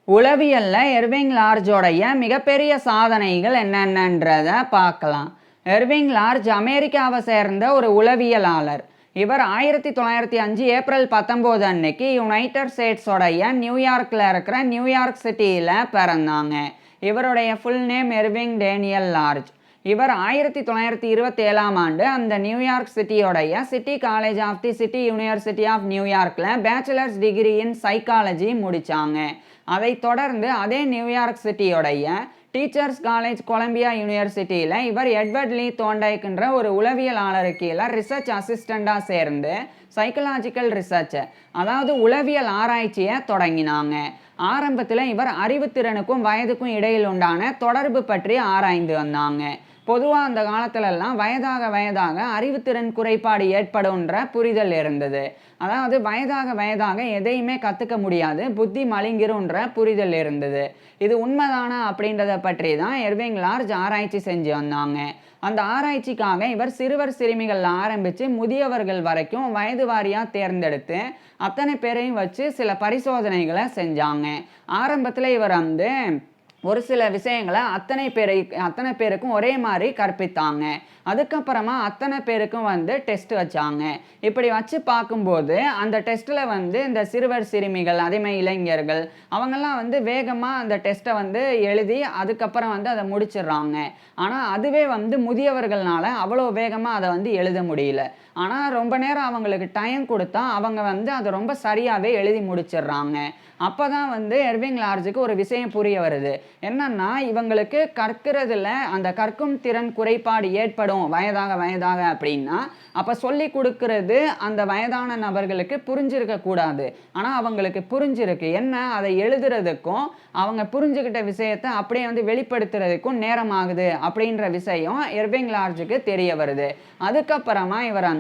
உளவியல்ல Erving லார்ஜோடைய மிகப்பெரிய சாதனைகள் என்னென்னன்றத பார்க்கலாம். எர்விங் லார்ஜ் அமெரிக்காவை சேர்ந்த ஒரு உளவியலாளர். இவர் 1905 ஏப்ரல் 19 அன்னைக்கு யுனைடெட் ஸ்டேட்ஸோடைய நியூயார்க்கில் இருக்கிற நியூயார்க் சிட்டியில் பிறந்தாங்க. இவருடைய full name Irving Daniel Lorge. இவர் 1927ஆம் ஆண்டு அந்த நியூயார்க் சிட்டியோடைய city college of the city university of நியூயார்க்கில் பேச்சுலர்ஸ் டிகிரி இன் சைக்காலஜி முடித்தாங்க. அதை தொடர்ந்து அதே நியூயார்க் சிட்டியோடைய டீச்சர்ஸ் காலேஜ் கொலம்பியா யூனிவர்சிட்டியில் இவர் எட்வர்ட் லீ தோண்டைக்குன்ற ஒரு உளவியலாளருக்கு கீழே ரிசர்ச் அசிஸ்டண்டாக சேர்ந்து சைக்கலாஜிக்கல் ரிசர்ச்சை, அதாவது உளவியல் ஆராய்ச்சியை தொடங்கினாங்க. ஆரம்பத்தில் இவர் அறிவுத்திறனுக்கும் வயதுக்கும் இடையில் உண்டான தொடர்பு பற்றி ஆராய்ந்து வந்தாங்க. பொதுவாக அந்த காலத்திலெல்லாம் வயதாக அறிவுத்திறன் குறைபாடு ஏற்படும்ன்ற புரிதல் இருந்தது. அதாவது வயதாக எதையுமே கற்றுக்க முடியாது, புத்தி மழுங்கிரும்ன்ற புரிதல் இருந்தது. இது உண்மைதானா அப்படின்றத பற்றி தான் எர்விங் லார்ஜ் ஆராய்ச்சி செஞ்சு வந்தாங்க. அந்த ஆராய்ச்சிக்காக இவர் சிறுவர் சிறுமிகள் ஆரம்பித்து முதியவர்கள் வரைக்கும் வயது வாரியாக தேர்ந்தெடுத்து அத்தனை பேரையும் வச்சு சில பரிசோதனைகளை செஞ்சாங்க. ஆரம்பத்தில் இவர் ஒரு சில விஷயங்களை அத்தனை பேருக்கும் ஒரே மாதிரி கற்பித்தாங்க. அதுக்கப்புறமா அத்தனை பேருக்கும் டெஸ்ட் வச்சாங்க. இப்படி வச்சு பார்க்கும்போது அந்த டெஸ்ட்டில் இந்த சிறுவர் சிறுமிகள் அதேமாதிரி இளைஞர்கள் அவங்கெல்லாம் வேகமாக அந்த டெஸ்ட்டை எழுதி அதுக்கப்புறம் அதை முடிச்சிடுறாங்க. ஆனால் அதுவே முதியவர்கள்னால அவ்வளோ வேகமாக அதை எழுத முடியல. ஆனால் ரொம்ப நேரம் அவங்களுக்கு டைம் கொடுத்தா அவங்க அதை ரொம்ப சரியாகவே எழுதி முடிச்சிடுறாங்க. அப்போ தான் எர்விங் லார்ஜுக்கு ஒரு விஷயம் புரிய வருது. என்னன்னா, இவங்களுக்கு கற்கிறதுல அந்த கற்கும் திறன் குறைபாடு ஏற்படும் வயதாக அப்படின்னா, அப்போ சொல்லி கொடுக்கறது அந்த வயதான நபர்களுக்கு புரிஞ்சிருக்க கூடாது. ஆனால் அவங்களுக்கு புரிஞ்சிருக்கு. என்ன, அதை எழுதுறதுக்கும் அவங்க புரிஞ்சுக்கிட்ட விஷயத்தை அப்படியே வெளிப்படுத்துறதுக்கும் நேரம் ஆகுது அப்படின்ற விஷயம் எர்விங் லார்ஜுக்கு தெரிய வருது. அதுக்கப்புறமா இவர்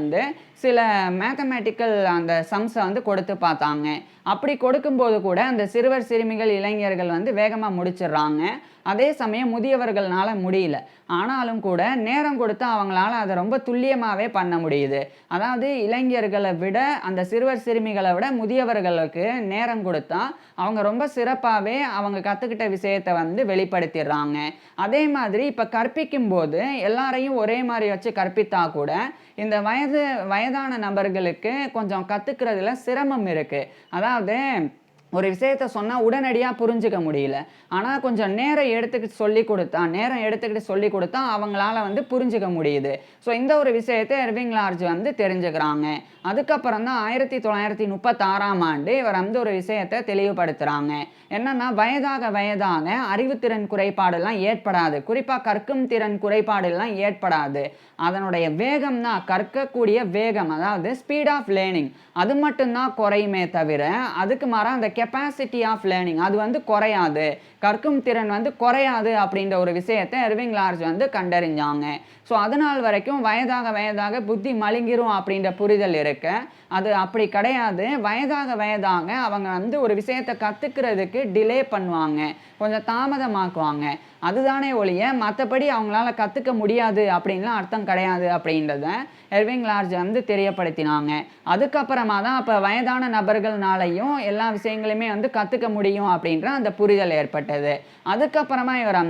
சில மேத்தமேட்டிக்கல் அந்த சம்ஸை கொடுத்து பார்த்தாங்க. அப்படி கொடுக்கும்போது கூட அந்த சிறுவர் சிறுமிகள் இளைஞர்கள் வேகமாக முடிச்சிடுறாங்க. அதே சமயம் முதியவர்களால் முடியல. ஆனாலும் கூட நேரம் கொடுத்து அவங்களால அதை ரொம்ப துல்லியமாகவே பண்ண முடியுது. அதாவது இளைஞர்களை விட அந்த சிறுவர் சிறுமிகளை விட முதியவர்களுக்கு நேரம் கொடுத்தா அவங்க ரொம்ப சிறப்பாகவே அவங்க கற்றுக்கிட்ட விஷயத்தை வெளிப்படுத்திடுறாங்க. அதே மாதிரி இப்போ கற்பிக்கும் போது எல்லாரையும் ஒரே மாதிரி வச்சு கற்பித்தா கூட இந்த வயதான நபர்களுக்கு கொஞ்சம் கற்றுக்கிறதுல சிரமம் இருக்குது. அதாவது ஒரு விஷயத்த சொன்னால் உடனடியாக புரிஞ்சுக்க முடியல. ஆனால் கொஞ்சம் நேரம் எடுத்துக்கிட்டு சொல்லி கொடுத்தா அவங்களால புரிஞ்சுக்க முடியுது. ஸோ இந்த ஒரு விஷயத்தை எர்விங் லார்ஜ் தெரிஞ்சுக்கிறாங்க. அதுக்கப்புறம் தான் 1936ஆம் ஆண்டு இவர் ஒரு விஷயத்தை தெளிவுபடுத்துகிறாங்க. என்னன்னா, வயதாக அறிவுத்திறன் குறைபாடுலாம் ஏற்படாது. குறிப்பாக கற்கும் திறன் குறைபாடுலாம் ஏற்படாது. அதனுடைய வேகம் தான், கற்கக்கூடிய வேகம், அதாவது ஸ்பீட் ஆஃப் லேர்னிங், அது மட்டும்தான் குறையுமே தவிர அதுக்கு மாறாக அந்த கெப்பாசிட்டி ஆஃப் லேர்னிங் அது குறையாது. கற்கும் திறன் குறையாது அப்படின்ற ஒரு விஷயத்தை எர்விங் லார்ஜ் கண்டறிஞ்சாங்க. ஸோ அதனால் வரைக்கும் வயதாக புத்தி மழுங்கிரும் அப்படின்ற புரிதல் இருக்கு. அது அப்படி கிடையாது. வயதாக அவங்க ஒரு விஷயத்தை கற்றுக்கிறதுக்கு டிலே பண்ணுவாங்க, கொஞ்சம் தாமதமாக்குவாங்க. அதுதானே ஒழிய மற்றபடி அவங்களால கற்றுக்க முடியாது அப்படின்லாம் அர்த்தம் கிடையாது அப்படின்றத எர்விங் லார்ஜ் தெரியப்படுத்தினாங்க. அதுக்கப்புறமா தான் அப்போ வயதான நபர்கள்னாலையும் எல்லா விஷயங்களையுமே கற்றுக்க முடியும் அப்படின்ற அந்த புரிதல் ஏற்பட்டது. அதுக்கப்புறமா இவர்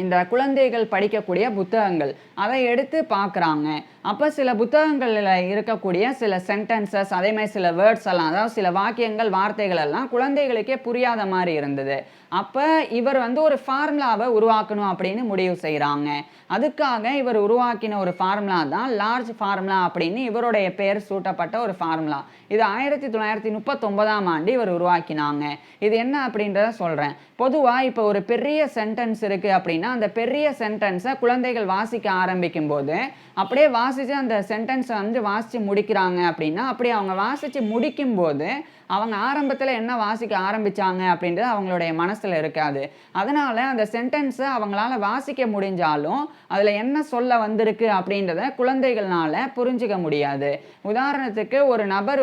இந்த குழந்தைகள் படிக்கக்கூடிய புத்தகங்கள் அதை எடுத்து பார்க்குறாங்க. அப்போ சில புத்தகங்களில் இருக்கக்கூடிய சில சென்டென்சஸ் அதேமாதிரி சில வேர்ட்ஸ் எல்லாம், அதாவது சில வாக்கியங்கள் வார்த்தைகள் எல்லாம் குழந்தைகளுக்கே புரியாத மாதிரி இருந்தது. அப்போ இவர் ஒரு ஃபார்முலாவை உருவாக்கணும் அப்படின்னு முடிவு செய்கிறாங்க. அதுக்காக இவர் உருவாக்கின ஒரு ஃபார்முலா தான் லார்ஜ் ஃபார்முலா அப்படின்னு இவருடைய பெயர் சூட்டப்பட்ட ஒரு ஃபார்முலா. இது 1939ஆம் ஆண்டு இவர் உருவாக்கினாங்க. இது என்ன அப்படின்றத சொல்கிறேன். பொதுவாக இப்போ ஒரு பெரிய சென்டென்ஸ் இருக்குது அப்படின்னா அந்த பெரிய சென்டென்ஸை குழந்தைகள் வாசிக்க ஆரம்பிக்கும் போது அப்படியே வாசித்து அந்த சென்டென்ஸை வாசித்து முடிக்கிறாங்க அப்படின்னா அப்படி அவங்க வாசித்து முடிக்கும்போது அவங்க ஆரம்பத்தில் என்ன வாசிக்க ஆரம்பித்தாங்க அப்படின்றது அவங்களுடைய மனசில் இருக்காது. அதனால் அந்த சென்டென்ஸை அவங்களால வாசிக்க முடிஞ்சாலும் அதில் என்ன சொல்ல வந்திருக்கு அப்படின்றத குழந்தைகள்னால புரிஞ்சிக்க முடியாது. உதாரணத்துக்கு ஒரு நபர்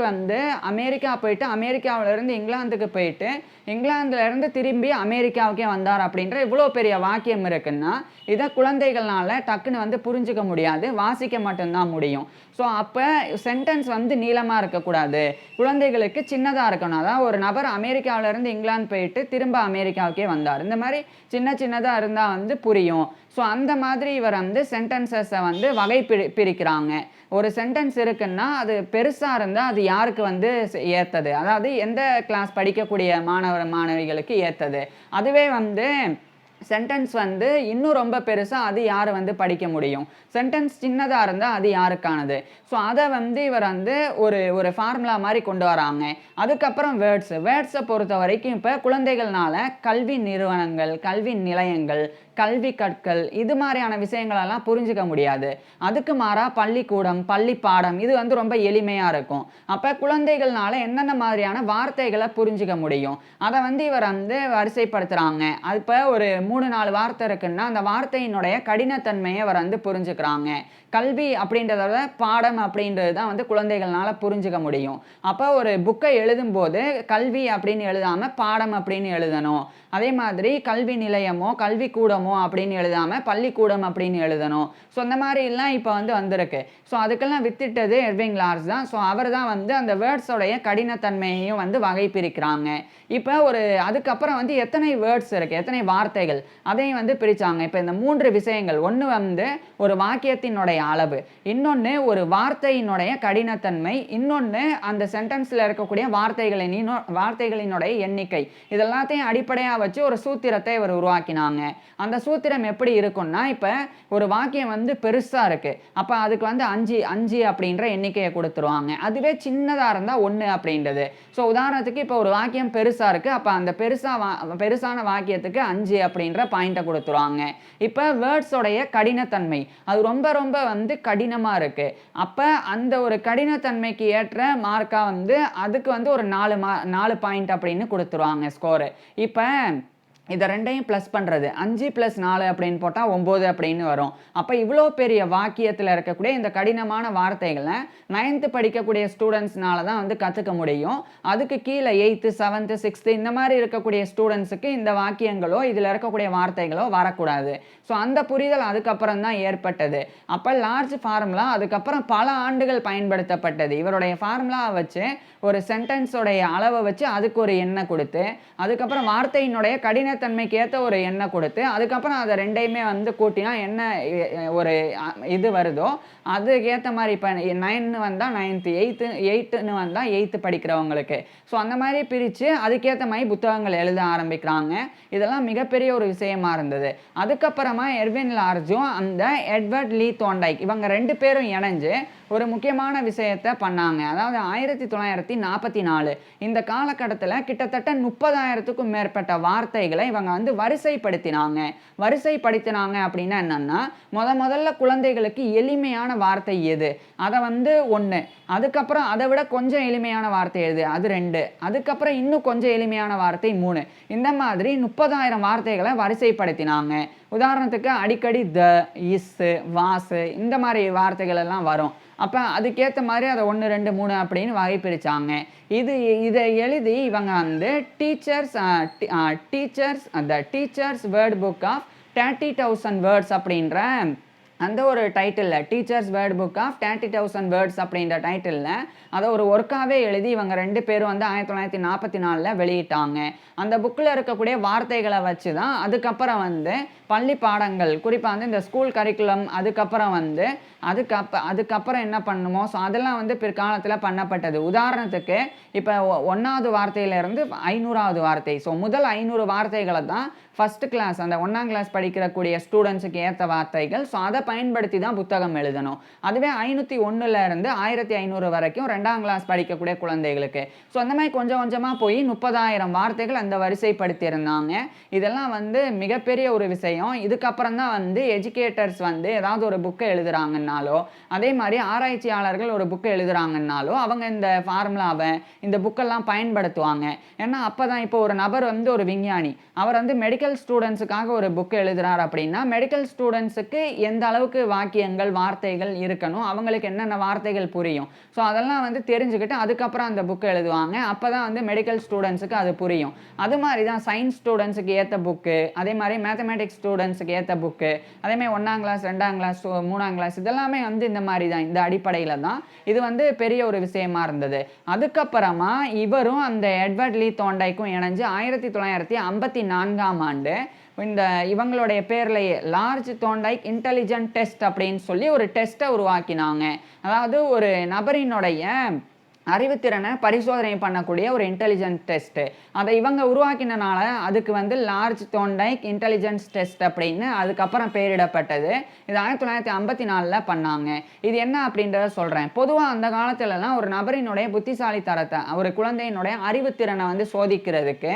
அமெரிக்கா போயிட்டு அமெரிக்காவிலேருந்து இங்கிலாந்துக்கு போயிட்டு இங்கிலாந்துலேருந்து திரும்பி அமெரிக்காவுக்கே வந்தார் அப்படின்ற இவ்வளோ பெரிய வாக்கியம் இருக்குன்னா இதை குழந்தைகள்னால டக்குன்னு புரிஞ்சிக்க முடியாது, வாசிக்க மட்டும்தான் முடியும். ஸோ அப்போ சென்டென்ஸ் நீளமாக இருக்கக்கூடாது, குழந்தைகளுக்கு சின்ன சின்னதாக இருக்கணும். அதாவது ஒரு நபர் அமெரிக்காவிலேருந்து இங்கிலாந்து போயிட்டு திரும்ப அமெரிக்காவுக்கே வந்தார். இந்த மாதிரி சின்னதாக இருந்தால் வந்து புரியும். ஸோ அந்த மாதிரி இவர் வந்து சென்டென்சஸை வந்து பிரிக்கிறாங்க. ஒரு சென்டென்ஸ் இருக்குன்னா அது பெருசாக இருந்தால் அது யாருக்கு வந்து ஏற்றது, அதாவது எந்த கிளாஸ் படிக்கக்கூடிய மாணவிகளுக்கு ஏற்றது. அதுவே வந்து சென்டென்ஸ் வந்து இன்னும் ரொம்ப பெருசாக அது யார் வந்து படிக்க முடியும். சென்டென்ஸ் சின்னதாக இருந்தால் அது யாருக்கானது. ஸோ அதை வந்து இவர் வந்து ஒரு ஃபார்முலா மாதிரி கொண்டு வராங்க. அதுக்கப்புறம் வேர்ட்ஸை பொறுத்த வரைக்கும் இப்போ குழந்தைகள்னால கல்வி நிறுவனங்கள், கல்வி நிலையங்கள், கல்வி கற்கள் இது மாதிரியான விஷயங்களெல்லாம் புரிஞ்சுக்க முடியாது. அதுக்கு மாறாக பள்ளிக்கூடம், பள்ளி பாடம் இது வந்து ரொம்ப எளிமையாக இருக்கும். அப்போ குழந்தைகள்னால என்னென்ன மாதிரியான வார்த்தைகளை புரிஞ்சுக்க முடியும் அதை வந்து இவர் வந்து வரிசைப்படுத்துகிறாங்க. அது இப்போ ஒரு 3-4 வார்த்தை இருக்குன்னா அந்த வார்த்தையினுடைய கடினத்தன்மையை அவர் வந்து புரிஞ்சுக்கிறாங்க. கல்வி அப்படின்றத பாடம் அப்படின்றது தான் வந்து குழந்தைகள்னால புரிஞ்சுக்க முடியும். அப்போ ஒரு புக்கை எழுதும்போது கல்வி அப்படின்னு எழுதாமல் பாடம் அப்படின்னு எழுதணும். அதே மாதிரி கல்வி நிலையமோ கல்வி கூடமோ அப்படின்னு எழுதாமல் பள்ளிக்கூடம் அப்படின்னு எழுதணும். ஸோ அந்த மாதிரிலாம் இப்போ வந்து வந்திருக்கு. ஸோ அதுக்கெல்லாம் வித்திட்டது எர்விங் லார்ஸ் தான். ஸோ அவர் தான் வந்து அந்த வேர்ட்ஸோடைய கடினத்தன்மையையும் வந்து வகை பிரிக்கிறாங்க. இப்போ அதுக்கப்புறம் வந்து எத்தனை வேர்ட்ஸ் இருக்குது, எத்தனை வார்த்தைகள் அதையும் வந்து பிரித்தாங்க. இப்போ இந்த 3 விஷயங்கள், ஒன்று வந்து ஒரு வாக்கியத்தினுடைய அளவு, இன்னொன்று ஒரு வார்த்தையினுடைய கடினத்தன்மை, இன்னொன்று அந்த சென்டென்ஸில் இருக்கக்கூடிய வார்த்தைகளினுடைய எண்ணிக்கை. இதெல்லாத்தையும் அடிப்படையாக வச்சு ஒரு சூத்திரத்தை இவர் உருவாக்கினாங்க. அந்த சூத்திரம் எப்படி இருக்கும்னா, இப்போ ஒரு வாக்கியம் வந்து பெருசாக இருக்குது, அப்போ அதுக்கு வந்து 5 அப்படின்ற எண்ணிக்கையை கொடுத்துருவாங்க. அதுவே சின்னதாக இருந்தால் 1 அப்படின்றது. ஸோ உதாரணத்துக்கு இப்போ ஒரு வாக்கியம் பெருசாக இருக்குது, அப்போ அந்த பெருசான வாக்கியத்துக்கு 5 அப்படின்ற பாயிண்ட்டை கொடுத்துருவாங்க. இப்போ வேர்ட்ஸோடைய கடினத்தன்மை அது ரொம்ப ரொம்ப வந்து கடினமாக இருக்குது. அப்போ அந்த ஒரு கடினத்தன்மைக்கு ஏற்ற மார்க்காக வந்து அதுக்கு வந்து ஒரு 4 பாயிண்ட் அப்படின்னு கொடுத்துருவாங்க ஸ்கோரு. இப்போ இதை ரெண்டையும் ப்ளஸ் பண்ணுறது 5 + 4 அப்படின்னு போட்டால் 9 அப்படின்னு வரும். அப்போ இவ்வளோ பெரிய வாக்கியத்தில் இருக்கக்கூடிய இந்த கடினமான வார்த்தைகளை 9th படிக்கக்கூடிய ஸ்டூடெண்ட்ஸ்னால தான் வந்து கற்றுக்க முடியும். அதுக்கு கீழே 8th 7th 6th இந்த மாதிரி இருக்கக்கூடிய ஸ்டூடெண்ட்ஸுக்கு இந்த வாக்கியங்களோ இதில் இருக்கக்கூடிய வார்த்தைகளோ வரக்கூடாது. ஸோ அந்த புரிதல் அதுக்கப்புறம் தான் ஏற்பட்டது. அப்போ லார்ஜ் ஃபார்முலா அதுக்கப்புறம் பல ஆண்டுகள் பயன்படுத்தப்பட்டது. இவருடைய ஃபார்முலாவை வச்சு ஒரு சென்டென்ஸோடைய அளவை வச்சு அதுக்கு ஒரு எண்ணை கொடுத்து, அதுக்கப்புறம் வார்த்தையினுடைய கடினத்தன்மைக்கு ஏற்ற ஒரு எண்ணை கொடுத்து, அதுக்கப்புறம் அதை ரெண்டையுமே வந்து கூட்டினா என்ன ஒரு இது வருதோ அதுக்கேற்ற மாதிரி இப்போ 9 வந்தால் 9th, 8ன்னு வந்தால் 8th படிக்கிறவங்களுக்கு. ஸோ அந்த மாதிரி பிரித்து அதுக்கேற்ற மாதிரி புத்தகங்கள் எழுத ஆரம்பிக்கிறாங்க. இதெல்லாம் மிகப்பெரிய ஒரு விஷயமா இருந்தது. அதுக்கப்புறமா எர்வின் லார்ஜும் அந்த எட்வர்ட் லீ தோண்டைக் இவங்க 2 பேரும் இணைஞ்சு ஒரு முக்கியமான விஷயத்தை பண்ணாங்க. அதாவது 1944 இந்த காலகட்டத்தில் கிட்டத்தட்ட 30,000க்கும் மேற்பட்ட வார்த்தைகளை இவங்க வந்து வரிசைப்படுத்தினாங்க அப்படின்னா என்னன்னா, முதல்ல குழந்தைகளுக்கு எளிமையான வார்த்தை எது, அதை வந்து 1, அதுக்கப்புறம் அதை விட கொஞ்சம் எளிமையான வார்த்தை எது, அது 2, அதுக்கப்புறம் இன்னும் கொஞ்சம் எளிமையான வார்த்தை 3. இந்த மாதிரி 30,000 வார்த்தைகளை வரிசைப்படுத்தினாங்க. உதாரணத்துக்கு அடிக்கடி த, இஸ், வாஸ் இந்த மாதிரி வார்த்தைகள் எல்லாம் வரும். அப்போ அதுக்கேற்ற மாதிரி அதை 1 2 3 அப்படின்னு வகை பிரித்தாங்க. இதை எழுதி இவங்க வந்து teachers word book of 30,000 words அப்படின்ற அந்த ஒரு டைட்டிலில், teachers word book of 30,000 words அப்படின்ற டைட்டிலில் அதை ஒரு ஒர்க்காகவே எழுதி இவங்க 2 பேரும் வந்து 1944 வெளியிட்டாங்க. அந்த புக்கில் இருக்கக்கூடிய வார்த்தைகளை வச்சு தான் அதுக்கப்புறம் வந்து பள்ளி பாடங்கள், குறிப்பாக வந்து இந்த ஸ்கூல் கரிக்குலம், அதுக்கப்புறம் வந்து அதுக்கப்புறம் என்ன பண்ணணுமோ ஸோ அதெல்லாம் வந்து பிற்காலத்தில் பண்ணப்பட்டது. உதாரணத்துக்கு இப்போ 1வது வார்த்தையிலேருந்து 500வது வார்த்தை, ஸோ முதல் 500 வார்த்தைகளை தான் ஃபஸ்ட்டு கிளாஸ் அந்த 1ஆம் கிளாஸ் படிக்கிறக்கூடிய ஸ்டூடெண்ட்ஸுக்கு ஏற்ற வார்த்தைகள். ஸோ அதை பயன்படுத்தி தான் புத்தகம் எழுதணும். அதுவே 501 1500 வரைக்கும் 2ஆம் கிளாஸ் படிக்கக்கூடிய குழந்தைகளுக்கு. ஸோ அந்த மாதிரி கொஞ்சம் கொஞ்சமாக போய் 30,000 வார்த்தைகள் அந்த வரிசைப்படுத்தி இருந்தாங்க. இதெல்லாம் வந்து மிகப்பெரிய ஒரு விஷயம். இதுக்கப்புறம் தான் வந்து எஜுகேட்டர்ஸ் வந்து ஏதாவது ஒரு புக்கை எழுதுறாங்கன்னாலோ, அதே மாதிரி ஆராய்ச்சியாளர்கள் ஒரு புக்கை எழுதுறாங்கன்னாலோ அவங்க இந்த ஃபார்முலாவை இந்த புக்கெல்லாம் பயன்படுத்துவாங்க. ஏன்னா அப்போ தான் இப்போ ஒரு நபர் வந்து ஒரு விஞ்ஞானி, அவர் வந்து மெடிக்கல் ஸ்டூடெண்ட்ஸுக்காக ஒரு புக் எழுதுறார் அப்படின்னா மெடிக்கல் ஸ்டூடெண்ட்ஸுக்கு எந்த அளவு அளவுக்கு வாக்கியங்கள் வார்த்தைகள் இருக்கணும், அவங்களுக்கு என்னென்ன வார்த்தைகள் புரியும். ஸோ அதெல்லாம் வந்து தெரிஞ்சுக்கிட்டு அதுக்கப்புறம் அந்த புக்கை எழுதுவாங்க. அப்போ தான் வந்து மெடிக்கல் ஸ்டூடெண்ட்ஸுக்கு அது புரியும். அது மாதிரி தான் சயின்ஸ் ஸ்டூடெண்ட்ஸுக்கு ஏற்ற புக்கு, அதே மாதிரி மேத்தமேட்டிக்ஸ் ஸ்டூடெண்ட்ஸுக்கு ஏற்ற புக்கு, அதேமாதிரி 1ஆம் கிளாஸ் 2ஆம் கிளாஸ் 3ஆம் கிளாஸ் இதெல்லாமே வந்து இந்த மாதிரி தான், இந்த அடிப்படையில் தான் இது வந்து பெரிய ஒரு விஷயமா இருந்தது. அதுக்கப்புறமா இவரும் அந்த எட்வர்ட் லீ தோண்டைக்கும் இணைஞ்சு 1954ஆம் ஆண்டு இந்த இவங்களுடைய பேர்லயே லார்ஜ் தோண்டைக் இன்டெலிஜென்ட் டெஸ்ட் அப்படின்னு சொல்லி ஒரு டெஸ்ட்டை உருவாக்கினாங்க. அதாவது ஒரு நபரினுடைய அறிவுத்திறனை பரிசோதனை பண்ணக்கூடிய ஒரு இன்டெலிஜென்ஸ் டெஸ்ட்டு. அதை இவங்க உருவாக்கினால அதுக்கு வந்து லார்ஜ் தோண்டைக் இன்டெலிஜென்ஸ் டெஸ்ட் அப்படின்னு அதுக்கப்புறம் பேரிடப்பட்டது. இது 1954 பண்ணாங்க. இது என்ன அப்படின்றத சொல்கிறேன். பொதுவாக அந்த காலத்துலலாம் ஒரு நபரினுடைய புத்திசாலித்தனத்தை, ஒரு குழந்தையினுடைய அறிவுத்திறனை வந்து சோதிக்கிறதுக்கு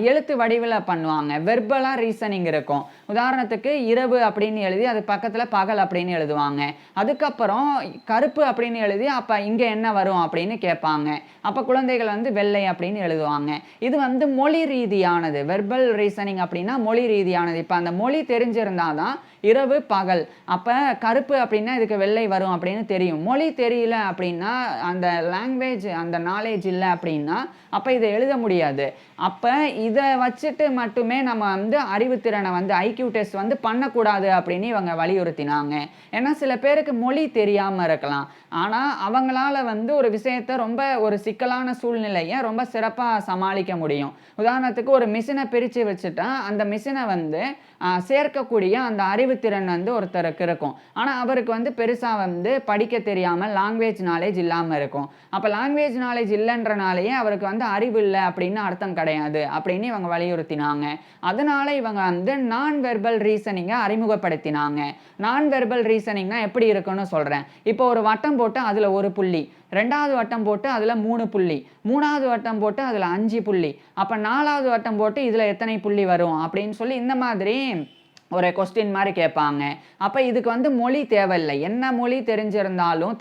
எழுத்து வடிவில் பண்ணுவாங்க. வெர்பலாக ரீசனிங் இருக்கும். உதாரணத்துக்கு இரவு அப்படின்னு எழுதி அது பக்கத்தில் பகல் அப்படின்னு எழுதுவாங்க. அதுக்கப்புறம் கருப்பு அப்படின்னு எழுதி அப்போ இங்கே என்ன வரும் அப்படின்னு கேட்பாங்க. அப்போ குழந்தைகள் வந்து வெள்ளை அப்படின்னு எழுதுவாங்க. இது வந்து மொழி ரீதியானது. வெர்பல் ரீசனிங் அப்படின்னா மொழி ரீதியானது. இப்போ அந்த மொழி தெரிஞ்சிருந்தால் தான் இரவு பகல், அப்போ கருப்பு அப்படின்னா இதுக்கு வெள்ளை வரும் அப்படின்னு தெரியும். மொழி தெரியல அப்படின்னா, அந்த லாங்குவேஜ் அந்த நாலேஜ் இல்லை அப்படின்னா அப்போ இதை எழுத முடியாது. அப்போ இதை வச்சுட்டு மட்டுமே நம்ம வந்து அறிவுத்திறனை வந்து ஐக்யூ டெஸ்ட் வந்து பண்ணக்கூடாது அப்படின்னு இவங்க வலியுறுத்தினாங்க. ஏன்னா சில பேருக்கு மொழி தெரியாமல் இருக்கலாம், ஆனால் அவங்களால வந்து ஒரு விஷயத்தை ரொம்ப ஒரு சிக்கலான சூழ்நிலையை ரொம்ப சிறப்பாக சமாளிக்க முடியும். உதாரணத்துக்கு ஒரு மிஷினை பிரித்து வச்சுட்டா அந்த மிஷினை வந்து சேர்க்கக்கூடிய அந்த அறிவுத்திறன் வந்து ஒருத்தருக்கு இருக்கும். ஆனால் அவருக்கு வந்து பெருசாக வந்து படிக்க தெரியாமல் லாங்குவேஜ் நாலேஜ் இல்லாமல் இருக்கும். அப்போ லாங்குவேஜ் நாலேஜ் இல்லைன்றனாலேயே அவருக்கு வந்து அறிவு இல்லை அப்படின்னு அர்த்தம் கிடையாது அப்படின்னு இவங்க வலியுறுத்தினாங்க. அதனால இவங்க வந்து நான் வெர்பல் ரீசனிங்கை அறிமுகப்படுத்தினாங்க. நான் வெர்பல் ரீசனிங்னா எப்படி இருக்குன்னு சொல்கிறேன். இப்போ ஒரு வட்டம் போட்டு அதில் ஒரு புள்ளி, 2வது வட்டம் போட்டு அதில் 3 புள்ளி, 3வது வட்டம் போட்டு அதில் 5 புள்ளி, அப்போ 4வது வட்டம் போட்டு இதில் எத்தனை புள்ளி வரும் அப்படின்னு சொல்லி இந்த மாதிரி ஒரு கொஸ்டின் மாதிரி கேட்பாங்க. அப்போ இதுக்கு வந்து மொழி தேவையில்லை. என்ன மொழி தெரிஞ்சிருந்தாலும்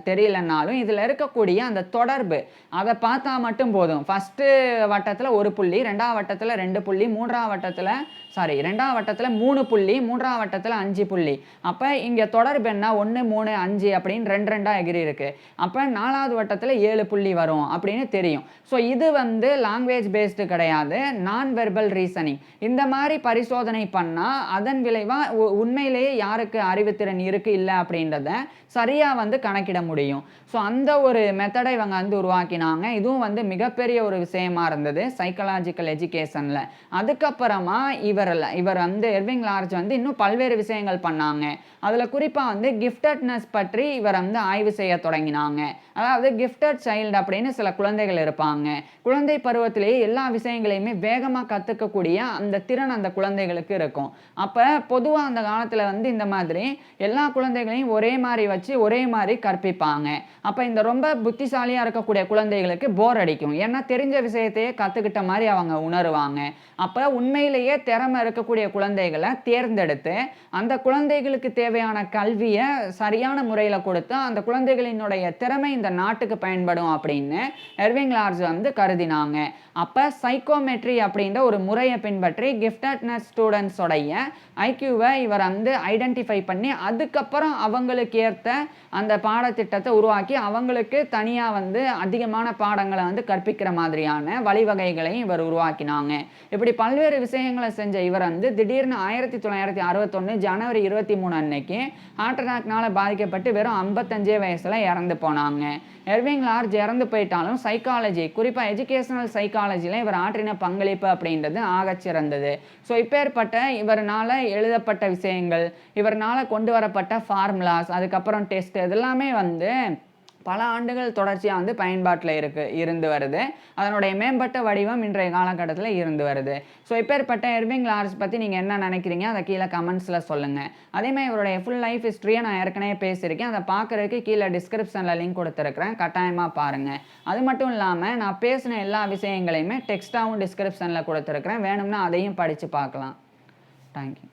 தெரியலன்னாலும் இதில் இருக்கக்கூடிய அந்த தொடர்பு அதை பார்த்தா மட்டும் போதும். ஃபஸ்ட்டு வட்டத்தில் ஒரு புள்ளி, 2ஆம் வட்டத்தில் 2 புள்ளி, 3ஆம் வட்டத்தில் 3 புள்ளி, 3ஆம் வட்டத்தில் 5 புள்ளி. அப்போ இங்கே தொடர்பு என்ன 1 3 5 அப்படின்னு 2 2 எகிரி இருக்கு. அப்போ 4வது வட்டத்தில் 7 புள்ளி வரும் அப்படின்னு தெரியும். ஸோ இது வந்து லாங்குவேஜ் பேஸ்டு கிடையாது, நான் வெர்பல் ரீசனிங். இந்த மாதிரி பரிசோதனை பண்ணால் அதன் விளைவாக உண்மையிலேயே யாருக்கு அறிவுத்திறன் இருக்குது இல்லை அப்படின்றத சரியாக வந்து கணக்கிட முடியும். ஸோ அந்த ஒரு மெத்தடை இவங்க வந்து உருவாக்கினாங்க. இதுவும் வந்து மிகப்பெரிய ஒரு விஷயமா இருந்தது சைக்காலஜிக்கல் எஜுகேஷனில். அதுக்கப்புறமா இவர் வந்து எர்விங் லார்ஜ் வந்து இன்னும் பல்வேறு விஷயங்கள் பண்ணாங்க. அதில் குறிப்பாக வந்து கிஃப்டட்னஸ் பற்றி இவர் வந்து ஆய்வு செய்ய தொடங்கினாங்க. அதாவது கிஃப்டட் சைல்டு அப்படின்னு சில குழந்தைகள் இருப்பாங்க. குழந்தை பருவத்திலேயே எல்லா விஷயங்களையுமே வேகமாக கற்றுக்கக்கூடிய அந்த திறன் அந்த குழந்தைகளுக்கு இருக்கும். அப்போ பொதுவாக அந்த காலத்தில் வந்து இந்த மாதிரி எல்லா குழந்தைகளையும் ஒரே மாதிரி வச்சு ஒரே மாதிரி கற்பிப்பாங்க. அப்போ இந்த ரொம்ப புத்திசாலியாக இருக்கக்கூடிய குழந்தைகளுக்கு போர் அடிக்கும். ஏன்னா தெரிஞ்ச விஷயத்தையே கற்றுக்கிட்ட மாதிரி அவங்க உணருவாங்க. அப்போ உண்மையிலேயே திறமை இருக்கக்கூடிய குழந்தைகளை தேர்ந்தெடுத்து அந்த குழந்தைகளுக்கு தேவையான கல்வியை சரியான முறையில் கொடுத்து அந்த குழந்தைகளினுடைய திறமை இந்த நாட்டுக்கு பயன்படும் அப்படின்னு எர்விங் லார்ஜ் வந்து கருதினாங்க. அப்போ சைக்கோமெட்ரி அப்படின்ற ஒரு முறையை பின்பற்றி கிஃப்டட்னஸ் ஸ்டூடெண்ட்ஸோடைய ஐக்யூவை இவர் வந்து ஐடென்டிஃபை பண்ணி அதுக்கப்புறம் அவங்களுக்கு ஏற்ற அந்த பாடத்திட்டத்தை உருவாக்கி அவங்களுக்கு தனியாக வந்து அதிகமான பாடங்களை வந்து கற்பிக்கிற மாதிரியான வழிவகைகளையும் இவர் உருவாக்கினாங்க. இப்படி பல்வேறு விஷயங்களை செஞ்ச இவர் வந்து திடீர்னு 1961 ஜனவரி 23 அன்னைக்கு ஹார்ட் அட்டாக்னால பாதிக்கப்பட்டு வெறும் 55 வயசுல இறந்து போனாங்க. எர்விங் லார்ஜ் இறந்து போயிட்டாலும் சைக்காலஜி, குறிப்பாக எஜுகேஷனல் சைக்காலஜியில் இவர் ஆற்றின பங்களிப்பு அப்படின்றது ஆகச்சிறந்தது. ஸோ இப்பேற்பட்ட இவர்னால எழுதப்பட்ட விஷயங்கள், இவர்னால கொண்டு வரப்பட்ட ஃபார்முலாஸ், அதுக்கப்புறம் டெஸ்ட் இதெல்லாமே வந்து பல ஆண்டுகள் தொடர்ச்சியாக வந்து பயன்பாட்டில் இருந்து வருது. அதனுடைய மேம்பட்ட வடிவம் இன்றைய காலகட்டத்தில் இருந்து வருது. ஸோ இப்பேற்பட்ட எர்விங் லார்ஜ் பற்றி நீங்கள் என்ன நினைக்கிறீங்க அதை கீழே கமெண்ட்ஸில் சொல்லுங்கள். அதேமாதிரி இவருடைய ஃபுல் லைஃப் ஹிஸ்ட்ரியை நான் ஏற்கனவே பேசியிருக்கேன். அதை பார்க்குறதுக்கு கீழே டிஸ்கிரிப்ஷனில் லிங்க் கொடுத்துருக்குறேன், கட்டாயமாக பாருங்கள். அது மட்டும் இல்லாமல் நான் பேசின எல்லா விஷயங்களையுமே டெக்ஸ்ட்டாகவும் டிஸ்கிரிப்ஷனில் கொடுத்துருக்குறேன், வேணும்னா அதையும் படித்து பார்க்கலாம். தேங்க்யூ.